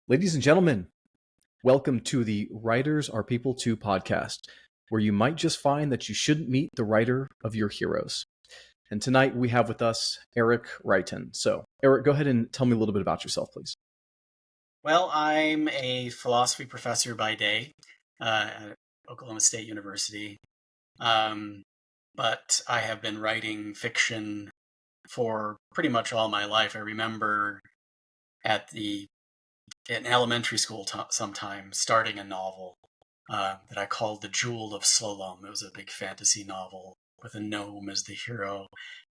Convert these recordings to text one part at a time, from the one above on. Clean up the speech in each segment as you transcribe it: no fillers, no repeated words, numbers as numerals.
Ladies and gentlemen, welcome to the Writers Are People Too podcast, where you might just find that you shouldn't meet the writer of your heroes. And tonight we have with us Eric Reitan. So, Eric, go ahead and tell me a little bit about yourself, please. Well, I'm a philosophy professor by day at Oklahoma State University, but I have been writing fiction for pretty much all my life. I remember in elementary school sometime starting a novel that I called The Jewel of Slolum. It was a big fantasy novel with a gnome as the hero,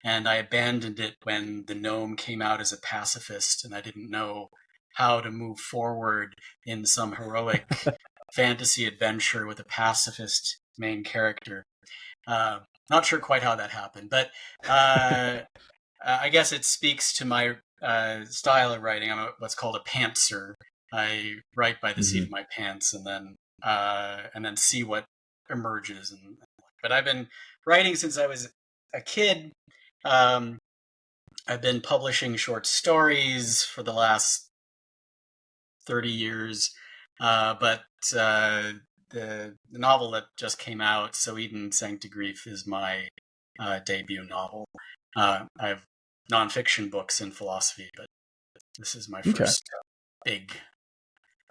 and I abandoned it when the gnome came out as a pacifist, and I didn't know how to move forward in some heroic fantasy adventure with a pacifist main character. Not sure quite how that happened, but I guess it speaks to my style of writing. I'm what's called a pantser. I write by the seat of my pants, and then see what emerges. But I've been writing since I was a kid. I've been publishing short stories for the last 30 years, but the novel that just came out, So Eden Sank, is my debut novel. I have nonfiction books in philosophy, but this is my first big.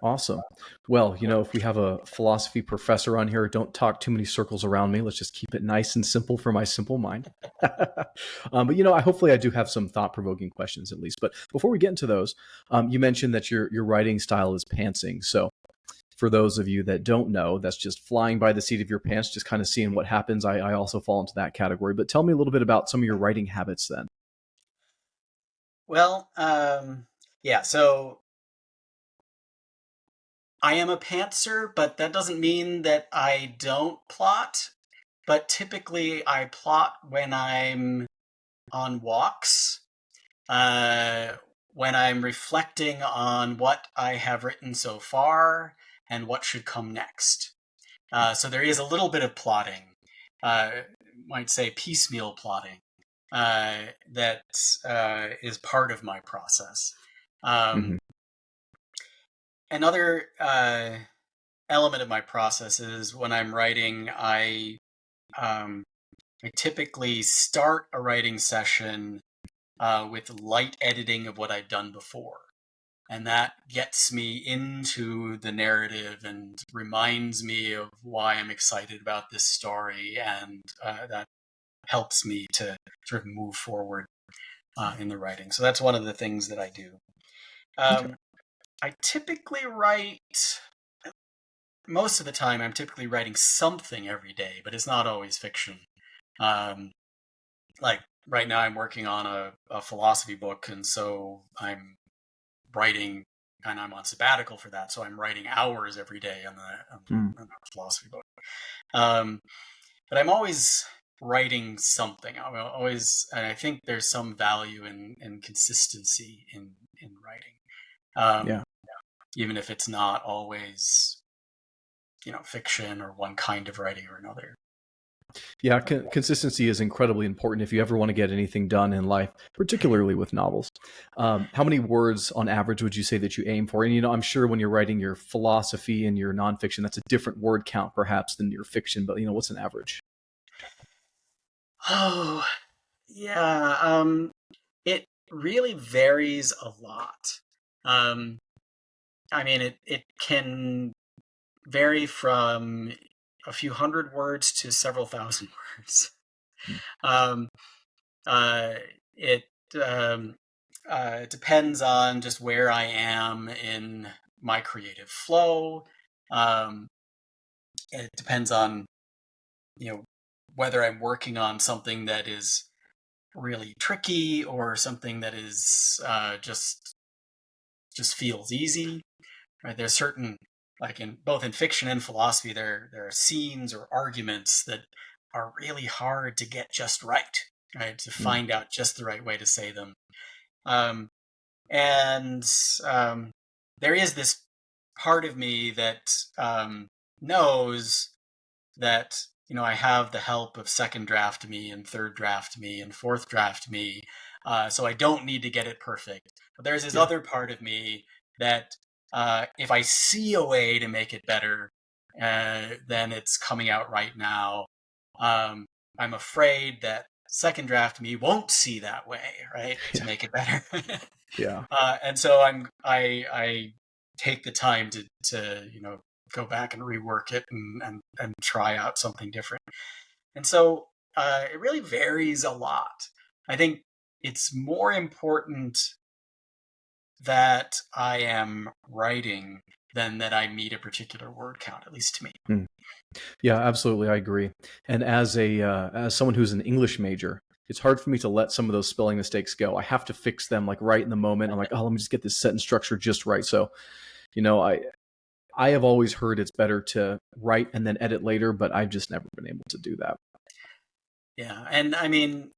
Awesome. Well, if we have a philosophy professor on here, don't talk too many circles around me. Let's just keep it nice and simple for my simple mind. But hopefully I do have some thought-provoking questions at least. But before we get into those, you mentioned that your writing style is pantsing. So for those of you that don't know, that's just flying by the seat of your pants, just kind of seeing what happens. I also fall into that category. But tell me a little bit about some of your writing habits then. Well, yeah, so I am a pantser, but that doesn't mean that I don't plot. But typically I plot when I'm on walks, when I'm reflecting on what I have written so far and what should come next. So there is a little bit of plotting, might say piecemeal plotting, that is part of my process. Another element of my process is when I'm writing, I typically start a writing session with light editing of what I've done before. And that gets me into the narrative and reminds me of why I'm excited about this story, and that helps me to sort of move forward in the writing. So that's one of the things that I do. I typically write, most of the time I'm typically writing something every day, but it's not always fiction. Like right now I'm working on a philosophy book, and so I'm writing, and I'm on sabbatical for that, so I'm writing hours every day on the philosophy book. But I'm always writing something. I'm always, and I think there's some value in consistency in writing. Even if it's not always, fiction or one kind of writing or another. Yeah, consistency is incredibly important if you ever want to get anything done in life, particularly with novels. How many words on average would you say that you aim for? And, I'm sure when you're writing your philosophy and your nonfiction, that's a different word count perhaps than your fiction, but, what's an average? Oh, yeah. It really varies a lot. I mean, it can vary from a few hundred words to several thousand words. It depends on just where I am in my creative flow. It depends on, whether I'm working on something that is really tricky or something that is just feels easy. Right? There's certain, like both in fiction and philosophy, there are scenes or arguments that are really hard to get just right, to find out just the right way to say them. And there is this part of me that knows that, I have the help of second draft me and third draft me and fourth draft me, so I don't need to get it perfect. But there's this other part of me that if I see a way to make it better, then it's coming out right now. I'm afraid that second draft me won't see that way, right, to make it better. Yeah. And so I take the time to go back and rework it and try out something different. And so it really varies a lot. I think it's more important that I am writing than that I meet a particular word count, at least to me. Hmm. Yeah, absolutely, I agree. And as someone who's an English major, it's hard for me to let some of those spelling mistakes go. I have to fix them like right in the moment. I'm like, oh, let me just get this sentence structure just right. So, I have always heard it's better to write and then edit later, but I've just never been able to do that. Yeah, and I mean,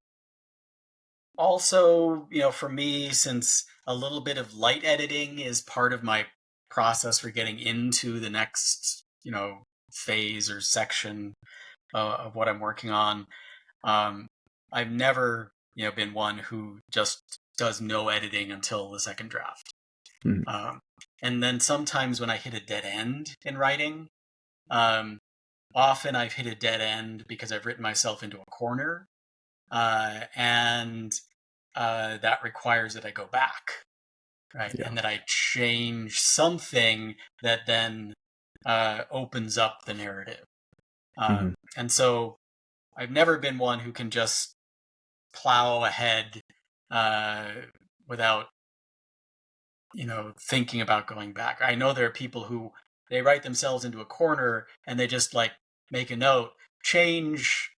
also, for me, since a little bit of light editing is part of my process for getting into the next, phase or section of what I'm working on, I've never, been one who just does no editing until the second draft. Hmm. And then sometimes when I hit a dead end in writing, often I've hit a dead end because I've written myself into a corner, and that requires that I go back, right? Yeah. And that I change something that then opens up the narrative. Mhm. And so I've never been one who can just plow ahead without, thinking about going back. I know there are people who they write themselves into a corner and they just like make a note, change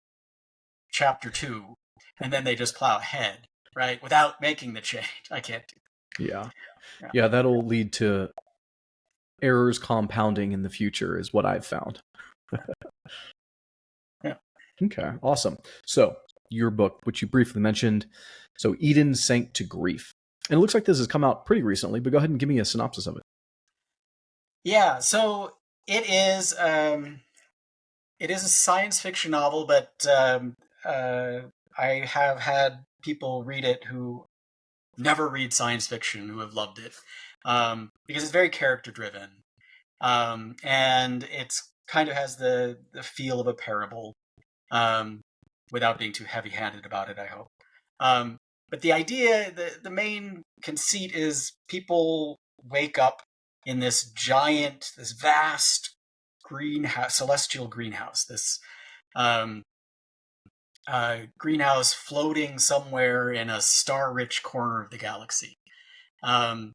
chapter 2, and then they just plow ahead, right? Without making the change. I can't do that. Yeah. Yeah. Yeah, that'll lead to errors compounding in the future is what I've found. Yeah. Okay, awesome. So, your book, which you briefly mentioned, so Eden Sank to Grief. And it looks like this has come out pretty recently, but go ahead and give me a synopsis of it. Yeah, so it is a science fiction novel, but I have had people read it who never read science fiction who have loved it, because it's very character driven, and it's kind of has the feel of a parable, without being too heavy handed about it, I hope. Um, but the idea, the main conceit is people wake up in this vast greenhouse, celestial greenhouse, this um, greenhouse floating somewhere in a star-rich corner of the galaxy, um,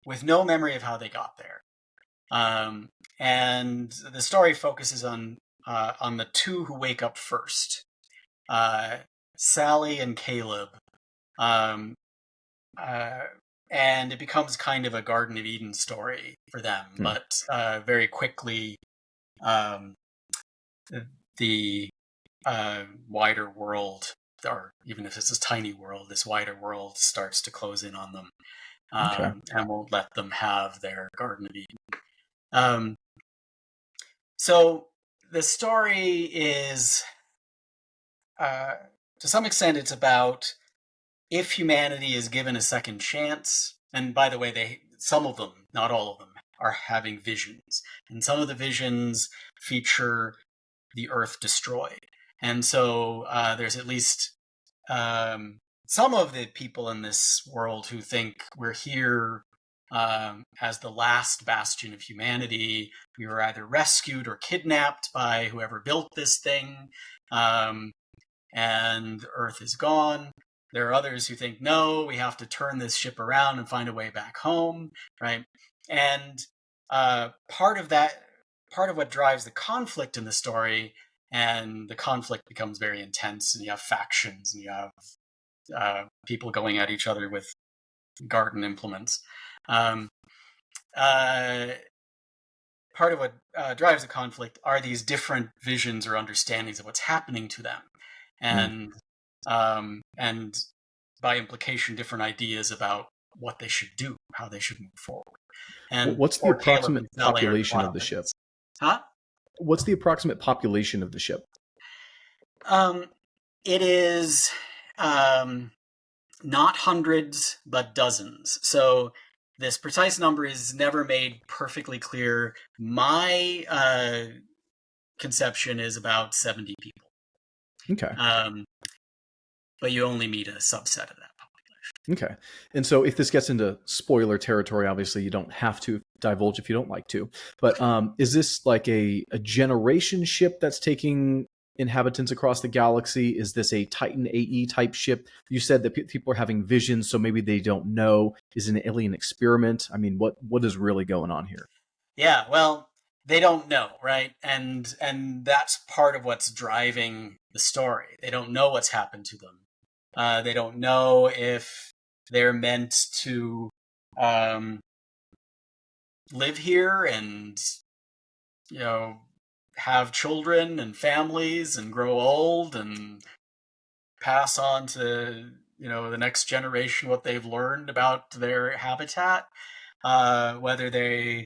with no memory of how they got there. And the story focuses on the two who wake up first, Sally and Caleb. Um, and it becomes kind of a Garden of Eden story for them, but very quickly, the wider world, or even if it's this tiny world, this wider world starts to close in on them, Okay. and won't let them have their Garden of Eden. So the story is, to some extent, it's about if humanity is given a second chance. And by the way, some of them, not all of them, are having visions, and some of the visions feature the Earth destroyed. And so there's at least some of the people in this world who think we're here as the last bastion of humanity. We were either rescued or kidnapped by whoever built this thing, and Earth is gone. There are others who think, no, we have to turn this ship around and find a way back home, right? And part of what drives the conflict in the story, and the conflict becomes very intense, and you have factions, and you have people going at each other with garden implements. Part of what drives the conflict are these different visions or understandings of what's happening to them, and by implication, different ideas about what they should do, how they should move forward. And What's the poor Caleb and approximate Sally are population caught of up the in ship? this. Huh? What's the approximate population of the ship? It is not hundreds, but dozens. So this precise number is never made perfectly clear. My conception is about 70 people. Okay. But you only meet a subset of that population. Okay. And so if this gets into spoiler territory, obviously you don't have to divulge if you don't like to. But is this like a generation ship that's taking inhabitants across the galaxy? Is this a Titan AE type ship? You said that people are having visions, so maybe they don't know. Is it an alien experiment? I mean, what is really going on here? Yeah, well, they don't know, right? And that's part of what's driving the story. They don't know what's happened to them. They don't know if they're meant to live here and, you know, have children and families and grow old and pass on to, you know, the next generation what they've learned about their habitat. Whether they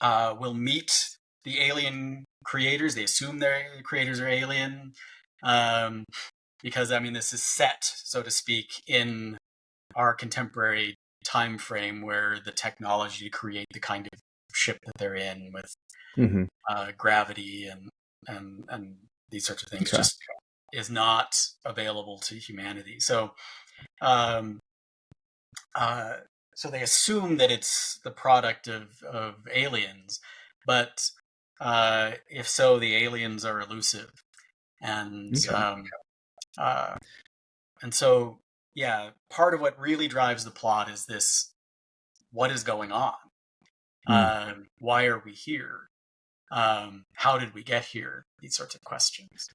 will meet the alien creators. They assume their creators are alien. Because, I mean, this is set, so to speak, in our contemporary time frame where the technology to create the kind of ship that they're in with gravity and these sorts of things just is not available to humanity. So so they assume that it's the product of aliens, but if so, the aliens are elusive, and and so yeah, part of what really drives the plot is this: what is going on? Why are we here? How did we get here? These sorts of questions.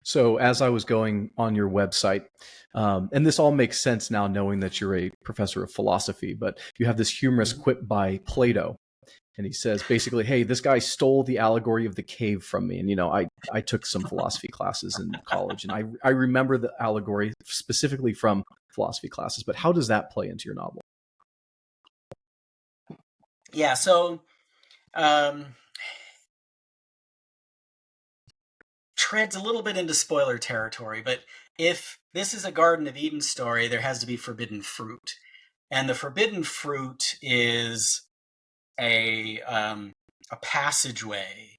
So as I was going on your website, and this all makes sense now knowing that you're a professor of philosophy, but you have this humorous quip by Plato. And he says basically, hey, this guy stole the allegory of the cave from me. And, you know, I took some philosophy classes in college, and I remember the allegory specifically from philosophy classes. But how does that play into your novel? Yeah, so treads a little bit into spoiler territory, but if this is a Garden of Eden story, there has to be forbidden fruit. And the forbidden fruit is a passageway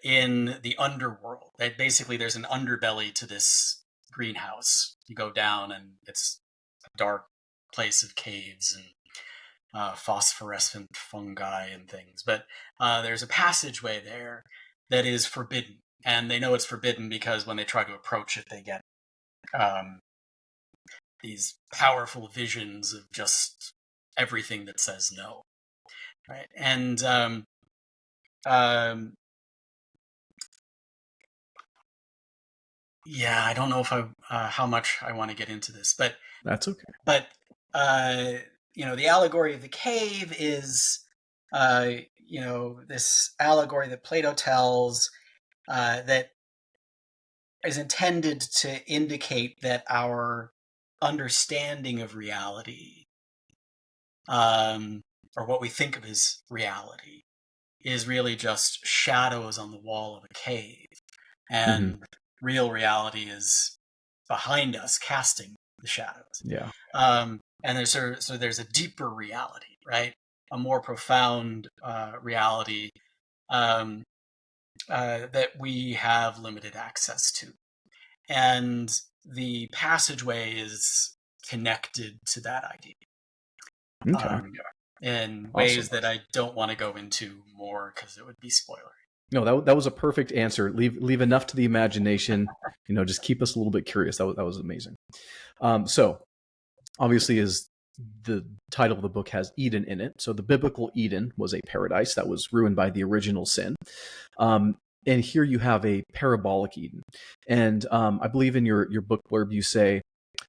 in the underworld. That basically there's an underbelly to this greenhouse. You go down and it's a dark place of caves and phosphorescent fungi and things. But there's a passageway there that is forbidden. And they know it's forbidden because when they try to approach it, they get these powerful visions of just everything that says no. Right. And yeah, I don't know if how much I want to get into this, but that's okay. But you know, the allegory of the cave is you know, this allegory that Plato tells that is intended to indicate that our understanding of reality, or what we think of as reality, is really just shadows on the wall of a cave, and real reality is behind us, casting the shadows. Yeah. And there's there's a deeper reality, right? A more profound reality that we have limited access to, and the passageway is connected to that idea. In ways that I don't want to go into more because it would be spoilery. No, that was a perfect answer. Leave enough to the imagination. You know, just keep us a little bit curious. That was amazing. So, obviously, as the title of the book has Eden in it, so the biblical Eden was a paradise that was ruined by the original sin. And here you have a parabolic Eden. And I believe in your book blurb you say,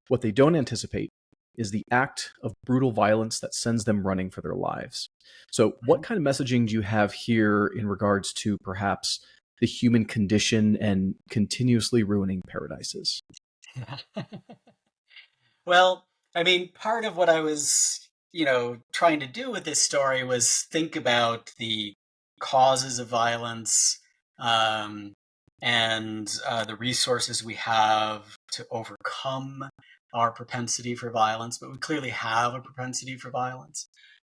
what they don't anticipate is the act of brutal violence that sends them running for their lives. So what kind of messaging do you have here in regards to perhaps the human condition and continuously ruining paradises? Well, I mean, part of what I was, you know, trying to do with this story was think about the causes of violence and the resources we have to overcome our propensity for violence, but we clearly have a propensity for violence.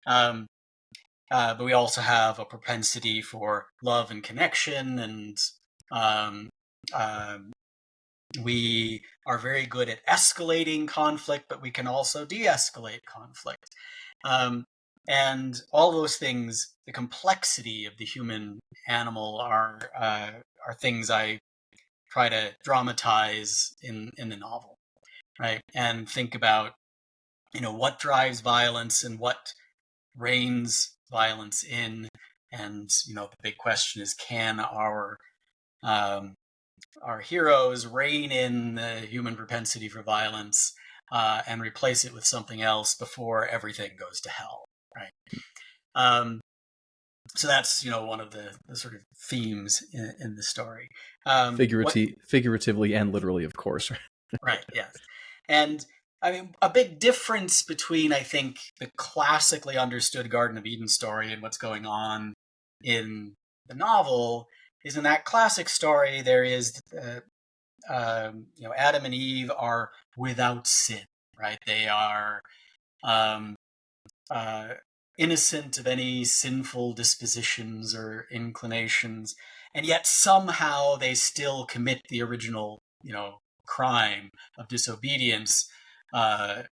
But we also have a propensity for love and connection, and we are very good at escalating conflict, but we can also de-escalate conflict. And all those things, the complexity of the human animal are things I try to dramatize in the novel, right? And think about, what drives violence and what reigns violence in. And, the big question is, can our heroes rein in the human propensity for violence and replace it with something else before everything goes to hell, right? So that's, one of the sort of themes in the story. Figuratively and literally, of course. Right, yes. And I mean, a big difference between, I think, the classically understood Garden of Eden story and what's going on in the novel is, in that classic story, there is, Adam and Eve are without sin, right? They are innocent of any sinful dispositions or inclinations, and yet somehow they still commit the original, crime of disobedience. And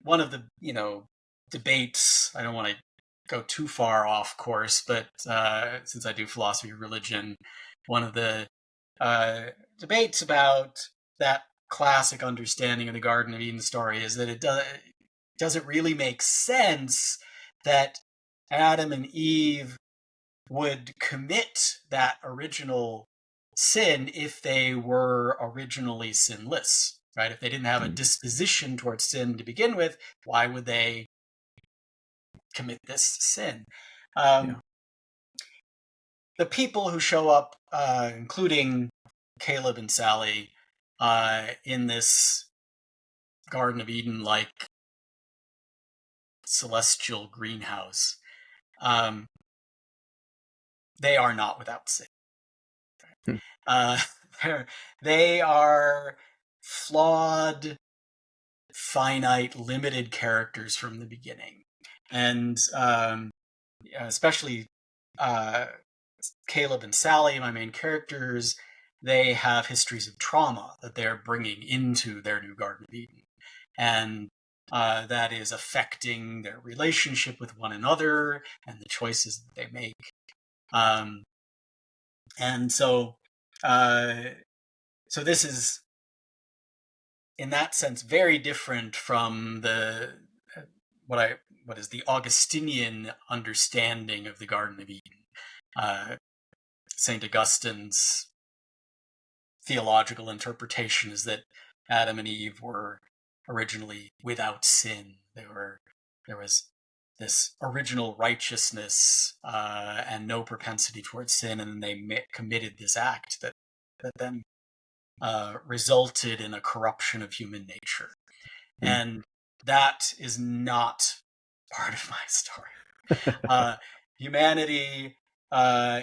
one of the, debates, I don't want to go too far off course, but since I do philosophy of religion, one of the debates about that classic understanding of the Garden of Eden story is that it doesn't really make sense that Adam and Eve would commit that original sin if they were originally sinless, right? If they didn't have a disposition towards sin to begin with, why would they commit this sin? The people who show up, including Caleb and Sally, in this Garden of Eden-like celestial greenhouse, they are not without sin. They are flawed, finite, limited characters from the beginning. And especially Caleb and Sally, my main characters, they have histories of trauma that they're bringing into their new Garden of Eden. And that is affecting their relationship with one another and the choices that they make. And so this is, in that sense, very different from what is the Augustinian understanding of the Garden of Eden. St. Augustine's theological interpretation is that Adam and Eve were originally without sin. There was this original righteousness and no propensity towards sin, and then they committed this act that then resulted in a corruption of human nature. And that is not part of my story. Humanity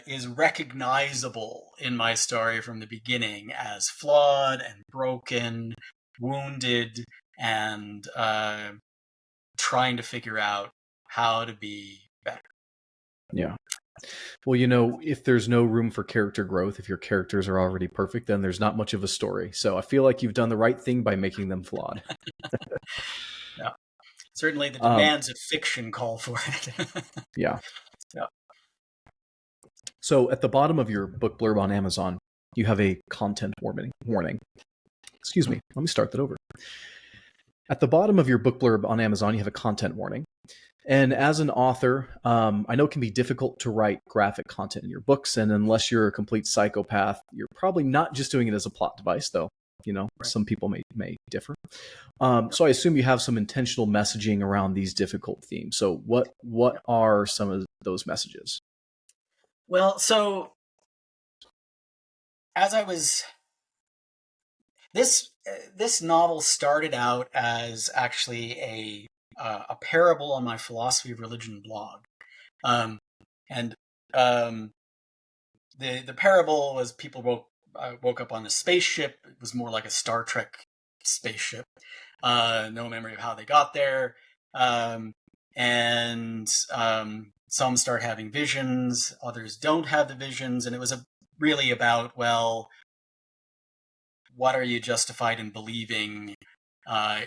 is recognizable in my story from the beginning as flawed and broken, wounded, and trying to figure out how to be better. Yeah. Well, if there's no room for character growth, if your characters are already perfect, then there's not much of a story. So I feel like you've done the right thing by making them flawed. Yeah. Certainly the demands of fiction call for it. Yeah. Yeah. So at the bottom of your book blurb on Amazon, you have a content warning. Excuse me. Let me start that over. At the bottom of your book blurb on Amazon, you have a content warning. And as an author, I know it can be difficult to write graphic content in your books. And unless you're a complete psychopath, you're probably not just doing it as a plot device, though. Right. Some people may differ. So I assume you have some intentional messaging around these difficult themes. So what are some of those messages? Well, so as I was, this novel started out as actually a parable on my Philosophy of Religion blog, and the parable was people woke up on a spaceship. It was more like a Star Trek spaceship. No memory of how they got there. And some start having visions, others don't have the visions. And it was really about, well, what are you justified in believing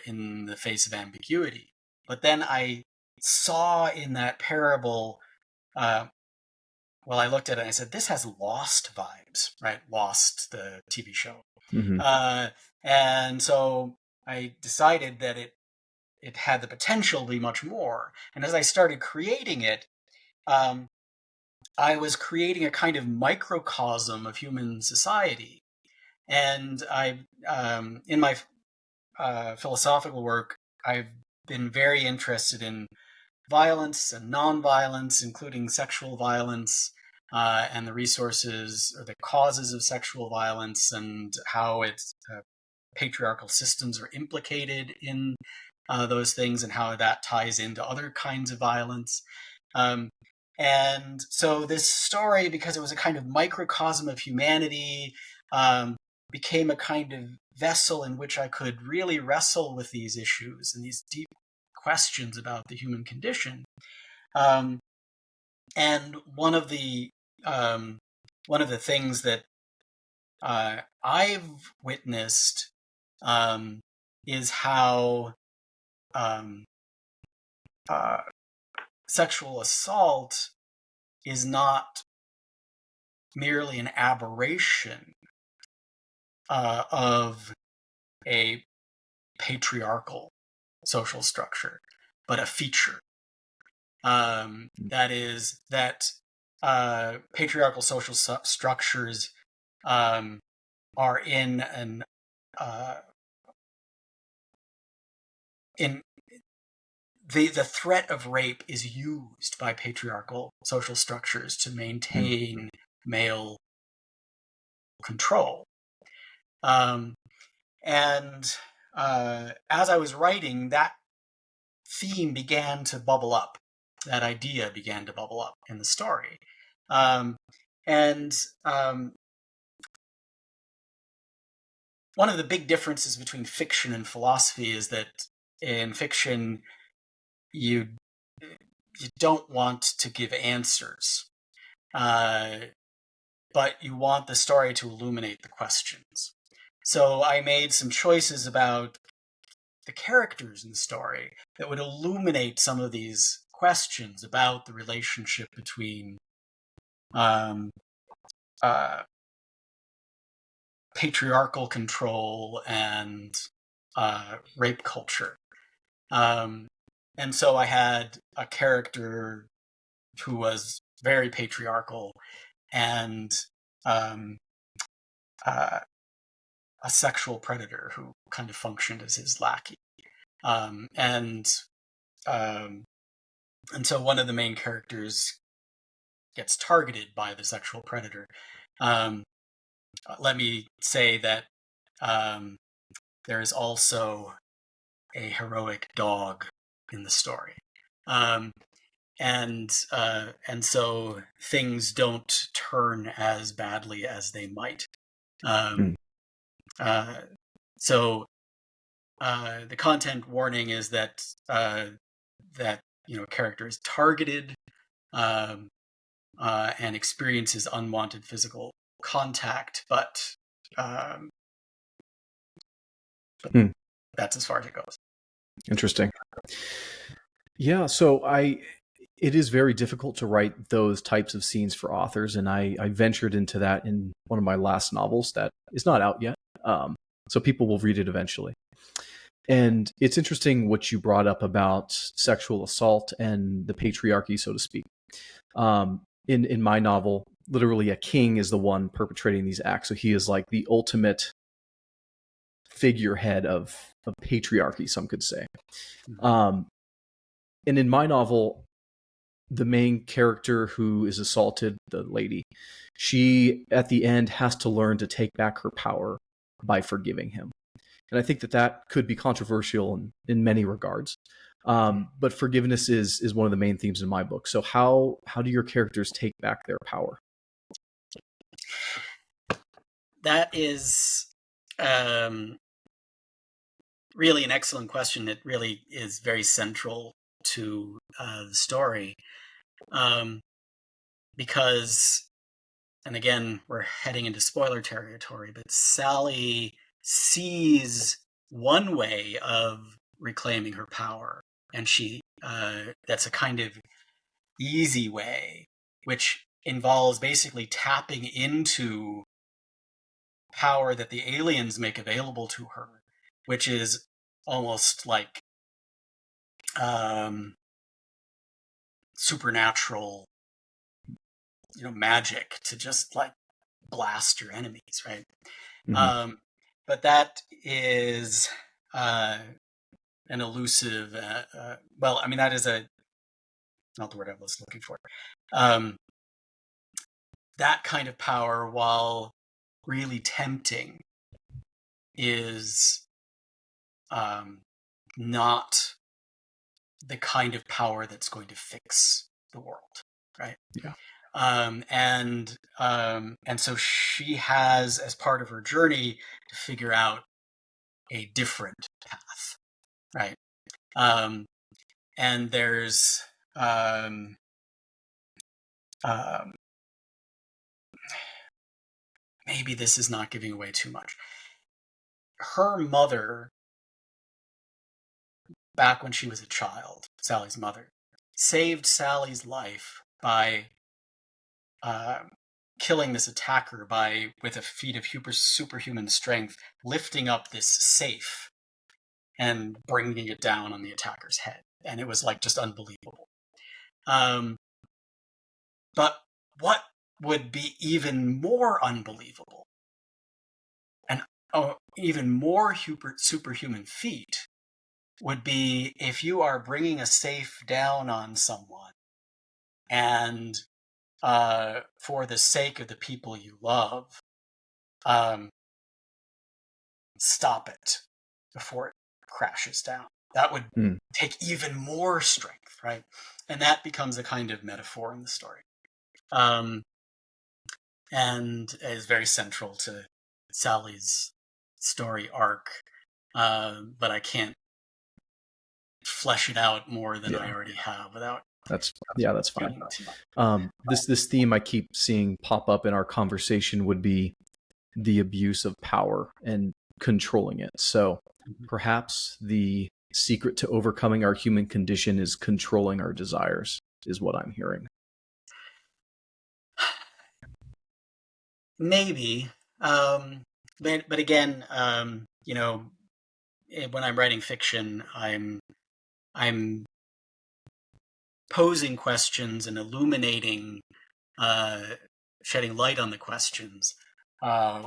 in the face of ambiguity? But then I saw in that parable, I looked at it and I said, this has Lost vibes, right? Lost, the TV show. Mm-hmm. And so I decided that it had the potential to be much more. And as I started creating it, I was creating a kind of microcosm of human society. And in my philosophical work, I've been very interested in violence and nonviolence, including sexual violence, and the resources or the causes of sexual violence, and how patriarchal systems are implicated in those things, and how that ties into other kinds of violence. And so this story, because it was a kind of microcosm of humanity, became a kind of vessel in which I could really wrestle with these issues and these deep questions about the human condition. And one of the things that I've witnessed is how sexual assault is not merely an aberration of a patriarchal social structure, but a feature. That is that patriarchal social structures are in the threat of rape is used by patriarchal social structures to maintain male control. And as I was writing, that theme began to bubble up. That idea began to bubble up in the story. One of the big differences between fiction and philosophy is that in fiction, you don't want to give answers, but you want the story to illuminate the questions. So I made some choices about the characters in the story that would illuminate some of these questions about the relationship between patriarchal control and rape culture. And so I had a character who was very patriarchal and a sexual predator who kind of functioned as his lackey. And so one of the main characters gets targeted by the sexual predator. Let me say that there is also a heroic dog in the story. And so things don't turn as badly as they might. So the content warning is that character is targeted and experiences unwanted physical contact, but that's as far as it goes. Interesting. Yeah, so it is very difficult to write those types of scenes for authors, and I ventured into that in one of my last novels that is not out yet. So people will read it eventually. And it's interesting what you brought up about sexual assault and the patriarchy, so to speak. In my novel, literally a king is the one perpetrating these acts. So he is like the ultimate figurehead of patriarchy, some could say. And in my novel, the main character who is assaulted, the lady, she at the end has to learn to take back her power by forgiving him. And I think that could be controversial in many regards. But forgiveness is one of the main themes in my book. So how do your characters take back their power? That is really an excellent question. It really is very central to the story, because, and again, we're heading into spoiler territory, but Sally sees one way of reclaiming her power, and that's a kind of easy way, which involves basically tapping into power that the aliens make available to her, which is almost like supernatural, magic to just like blast your enemies, right? Mm-hmm. But that is an elusive. Well, I mean, that is not the word I was looking for. That kind of power, while really tempting, is not the kind of power that's going to fix the world, right? Yeah. And so she has, as part of her journey, to figure out a different path, right? And there's maybe this is not giving away too much. Her mother, back when she was a child, Sally's mother, saved Sally's life by killing this attacker with a feat of superhuman strength, lifting up this safe and bringing it down on the attacker's head. And it was like just unbelievable. But what would be even more unbelievable and even more superhuman feat would be if you are bringing a safe down on someone and for the sake of the people you love, stop it before it crashes down. That would take even more strength, right? And that becomes a kind of metaphor in the story. And is very central to Sally's story arc. But I can't flesh it out more than I already have without. That's fine. This theme I keep seeing pop up in our conversation would be the abuse of power and controlling it. So perhaps the secret to overcoming our human condition is controlling our desires, is what I'm hearing. Maybe. But again, when I'm writing fiction, I'm posing questions and illuminating, shedding light on the questions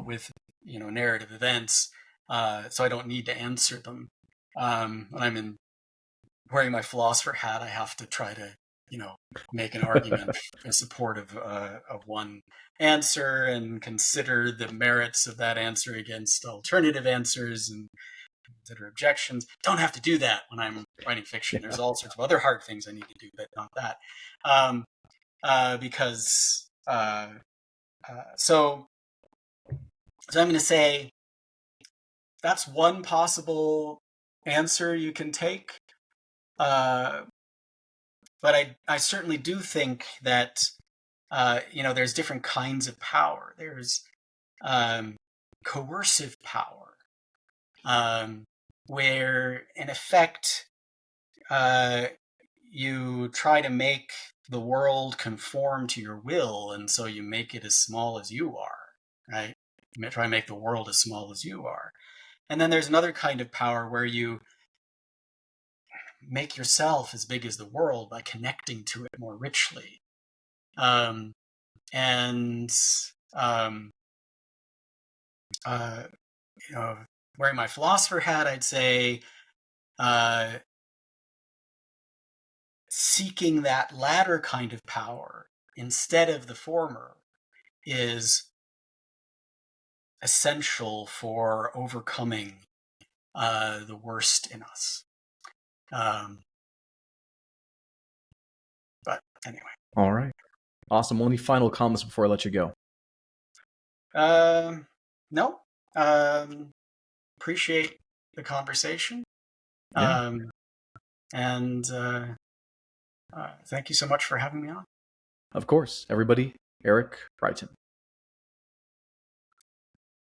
with narrative events, so I don't need to answer them. When I'm wearing my philosopher hat, I have to try to make an argument in support of one answer and consider the merits of that answer against alternative answers and consider objections. Don't have to do that when I'm writing fiction. There's all sorts of other hard things I need to do, but not that. So I'm going to say that's one possible answer you can take. But I certainly do think that there's different kinds of power. There's coercive power, where in effect you try to make the world conform to your will, and so you make it as small as you are, right? You try to make the world as small as you are. And then there's another kind of power where you make yourself as big as the world by connecting to it more richly. Wearing my philosopher hat, I'd say seeking that latter kind of power instead of the former is essential for overcoming the worst in us. But anyway. All right. Awesome. Well, any final comments before I let you go? No. Appreciate the conversation. Yeah. And thank you so much for having me on. Of course. Everybody, Eric Reitan.